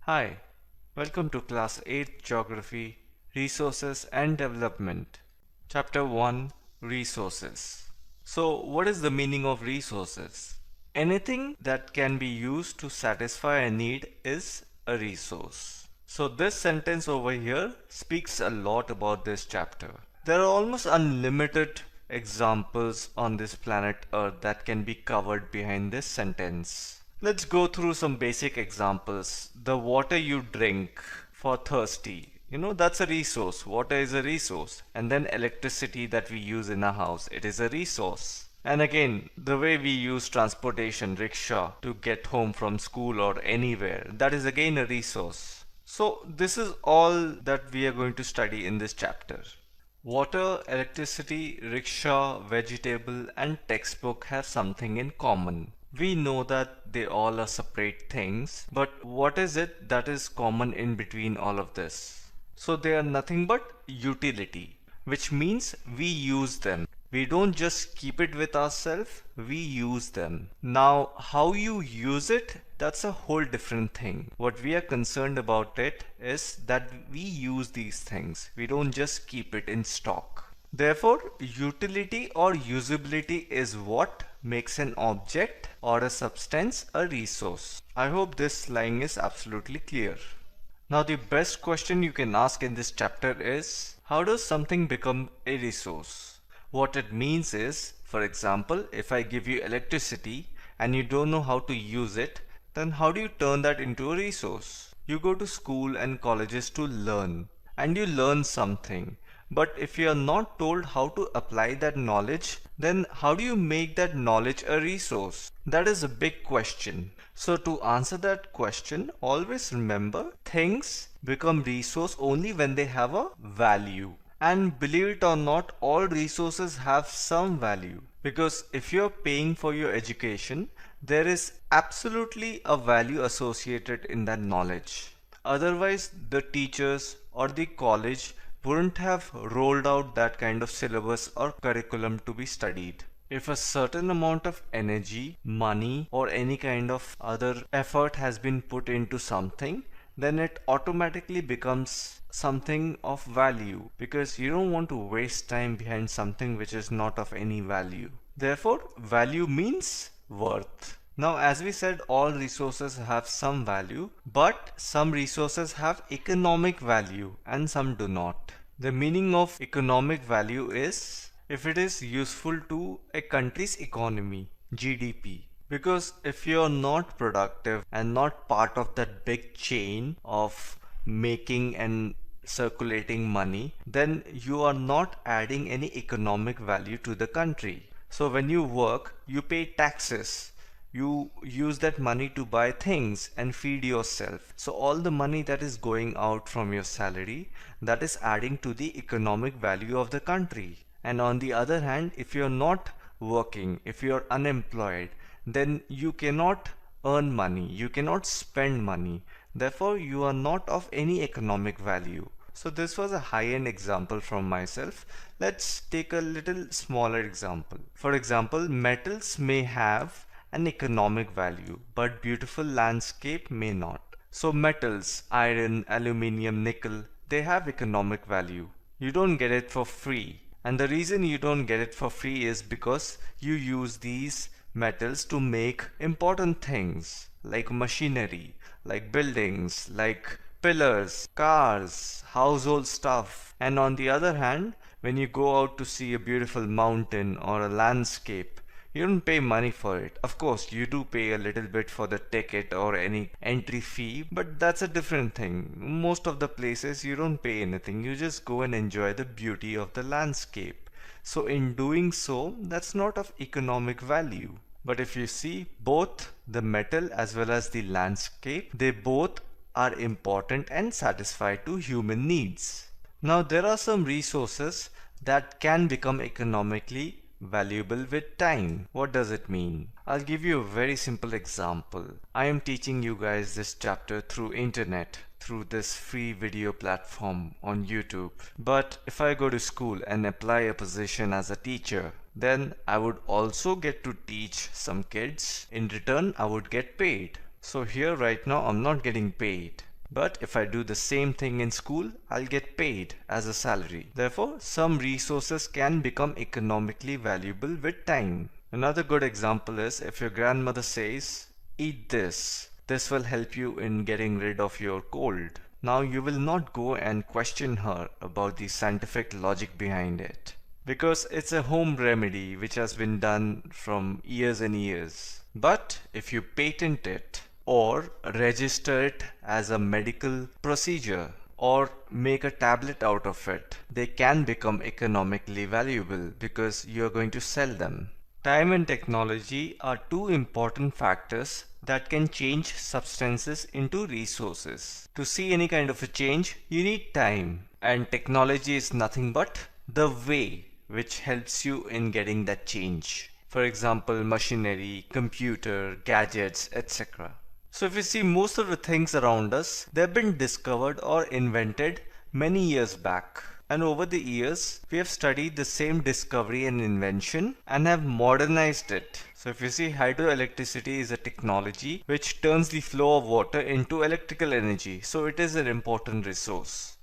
Hi, welcome to Class 8 Geography, Resources and Development. Chapter 1 Resources. So, what is the meaning of resources? Anything that can be used to satisfy a need is a resource. So, this sentence over here speaks a lot about this chapter. There are almost unlimited examples on this planet Earth that can be covered behind this sentence. Let's go through some basic examples. The water you drink for thirsty. That's a resource. Water is a resource. And then electricity that we use in a house. It is a resource. And again, the way we use transportation, rickshaw, to get home from school or anywhere, that is again a resource. So this is all that we are going to study in this chapter. Water, electricity, rickshaw, vegetable and textbook have something in common. We know that they all are separate things, but what is it that is common in between all of this? So they are nothing but utility, which means we use them. We don't just keep it with ourselves, we use them. Now, how you use it, that's a whole different thing. What we are concerned about it is that we use these things. We don't just keep it in stock. Therefore, utility or usability is what makes an object or a substance a resource. I hope this line is absolutely clear. Now the best question you can ask in this chapter is, how does something become a resource? What it means is, for example, if I give you electricity and you don't know how to use it, then how do you turn that into a resource? You go to school and colleges to learn, and you learn something. But if you are not told how to apply that knowledge, then how do you make that knowledge a resource? That is a big question. So to answer that question, always remember things become resource only when they have a value. And believe it or not, all resources have some value. Because if you're paying for your education, there is absolutely a value associated in that knowledge. Otherwise, the teachers or the college wouldn't have rolled out that kind of syllabus or curriculum to be studied. If a certain amount of energy, money, or any kind of other effort has been put into something, then it automatically becomes something of value, because you don't want to waste time behind something which is not of any value. Therefore, value means worth. Now, as we said, all resources have some value, but some resources have economic value and some do not. The meaning of economic value is if it is useful to a country's economy, GDP. Because if you're not productive and not part of that big chain of making and circulating money, then you are not adding any economic value to the country. So when you work, you pay taxes. You use that money to buy things and feed yourself. So all the money that is going out from your salary, that is adding to the economic value of the country. And on the other hand, if you're not working, if you're unemployed, then you cannot earn money, you cannot spend money. Therefore, you are not of any economic value. So this was a high-end example from myself. Let's take a little smaller example. For example, metals may have an economic value, but beautiful landscape may not. So metals, iron, aluminium, nickel, they have economic value. You don't get it for free. And the reason you don't get it for free is because you use these metals to make important things like machinery, like buildings, like pillars, cars, household stuff. And on the other hand, when you go out to see a beautiful mountain or a landscape, you don't pay money for it. Of course, you do pay a little bit for the ticket or any entry fee, but that's a different thing. Most of the places you don't pay anything. You just go and enjoy the beauty of the landscape. So in doing so, that's not of economic value. But if you see, both the metal as well as the landscape, they both are important and satisfy to human needs. Now there are some resources that can become economically valuable with time. What does it mean? I'll give you a very simple example. I am teaching you guys this chapter through internet, through this free video platform on YouTube. But if I go to school and apply a position as a teacher, then I would also get to teach some kids. In return, I would get paid. So here right now I'm not getting paid. But if I do the same thing in school, I'll get paid as a salary. Therefore, some resources can become economically valuable with time. Another good example is if your grandmother says, "Eat this. This will help you in getting rid of your cold." Now you will not go and question her about the scientific logic behind it, because it's a home remedy which has been done from years and years. But if you patent it, or register it as a medical procedure, or make a tablet out of it, they can become economically valuable because you're going to sell them. Time and technology are two important factors that can change substances into resources. To see any kind of a change, you need time, and technology is nothing but the way which helps you in getting that change. For example, machinery, computer, gadgets, etc. So if you see, most of the things around us, they've been discovered or invented many years back. And over the years, we have studied the same discovery and invention and have modernized it. So if you see, hydroelectricity is a technology which turns the flow of water into electrical energy. So it is an important resource.